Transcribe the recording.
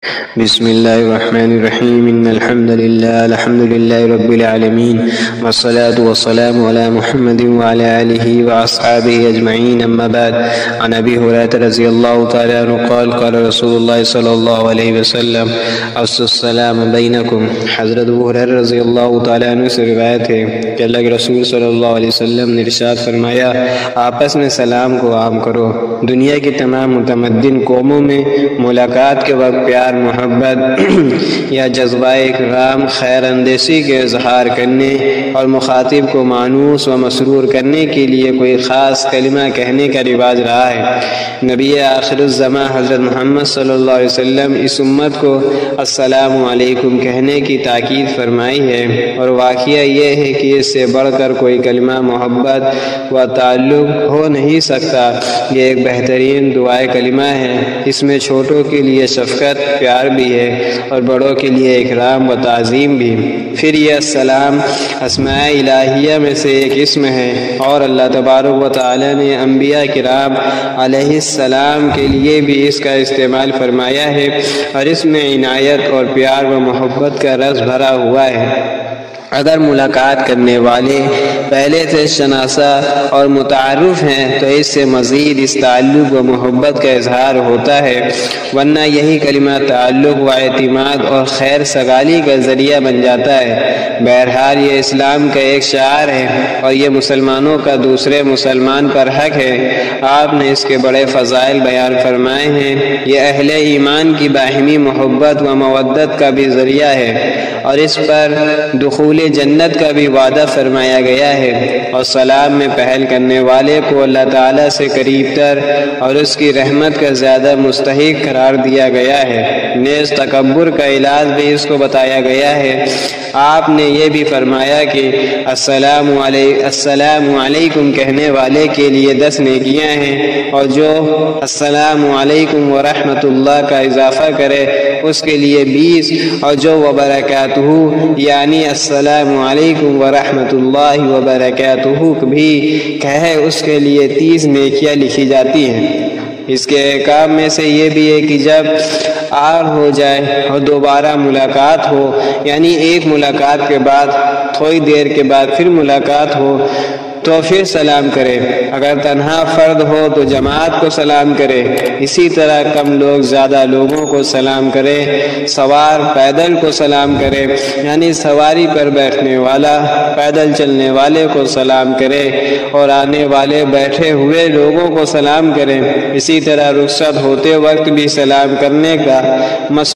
بسم الله الرحمن الرحيم إن الحمد لله رب العالمين والصلاة والسلام على محمد وعلى آله وأصحابه أجمعين أما بعد عن أبي هريرة رضي الله تعالى عنه قال قال رسول الله صلى الله عليه وسلم أفشوا السلام بينكم۔ حضرت ابو ہریرہ رضی اللہ تعالیٰ عنہ سے روایت ہے کہ اللہ کے رسول صلی اللہ علیہ وسلم نے ارشاد فرمایا، آپس میں سلام کو عام کرو۔ دنیا کی تمام متمدن قوموں میں ملاقات کے وقت پیار، محبت یا جذبہ اکرام، خیر اندیشی کے اظہار کرنے اور مخاطب کو مانوس و مسرور کرنے کے لیے کوئی خاص کلمہ کہنے کا رواج رہا ہے۔ نبی آخر الزماں حضرت محمد صلی اللہ علیہ وسلم اس امت کو السلام علیکم کہنے کی تاکید فرمائی ہے، اور واقعہ یہ ہے کہ اس سے بڑھ کر کوئی کلمہ محبت و تعلق ہو نہیں سکتا۔ یہ ایک بہترین دعائے کلمہ ہے، اس میں چھوٹوں کے لیے شفقت، پیار بھی ہے اور بڑوں کے لیے اکرام و تعظیم بھی۔ پھر یہ السلام اسماء الہیہ میں سے ایک اسم ہے، اور اللہ تبارک و تعالی نے انبیاء کرام علیہ السلام کے لیے بھی اس کا استعمال فرمایا ہے، اور اس میں عنایت اور پیار و محبت کا رس بھرا ہوا ہے۔ اگر ملاقات کرنے والے پہلے سے شناسا اور متعارف ہیں تو اس سے مزید اس تعلق و محبت کا اظہار ہوتا ہے، ورنہ یہی کلمہ تعلق و اعتماد اور خیر سگالی کا ذریعہ بن جاتا ہے۔ بہرحال یہ اسلام کا ایک شعار ہے، اور یہ مسلمانوں کا دوسرے مسلمان پر حق ہے۔ آپ نے اس کے بڑے فضائل بیان فرمائے ہیں۔ یہ اہل ایمان کی باہمی محبت و مودت کا بھی ذریعہ ہے، اور اس پر دخول جنت کا بھی وعدہ فرمایا گیا ہے، اور سلام میں پہل کرنے والے کو اللہ تعالیٰ سے قریب تر اور اس کی رحمت کا زیادہ مستحق قرار دیا گیا ہے۔ نیز تکبر کا علاج بھی اس کو بتایا گیا ہے۔ آپ نے یہ بھی فرمایا کہ السلام علیکم کہنے والے کے لیے 10 نیکیاں ہیں، اور جو السلام علیکم ورحمۃ اللہ کا اضافہ کرے اس کے لیے 20، اور جو وبرکاتہ یعنی السلام علیکم ورحمۃ اللہ وبرکاتہ بھی کہے اس کے لیے 30 نیکیاں لکھی جاتی ہیں۔ اس کے احکام میں سے یہ بھی ہے کہ جب آر ہو جائے اور دوبارہ ملاقات ہو، یعنی ایک ملاقات کے بعد تھوڑی دیر کے بعد پھر ملاقات ہو تو پھر سلام کرے۔ اگر تنہا فرد ہو تو جماعت کو سلام کرے۔ اسی طرح کم لوگ زیادہ لوگوں کو سلام کرے۔ سوار پیدل کو سلام کرے، یعنی سواری پر بیٹھنے والا پیدل چلنے والے کو سلام کرے، اور آنے والے بیٹھے ہوئے لوگوں کو سلام کرے۔ اسی طرح رخصت ہوتے وقت بھی سلام کرنے کا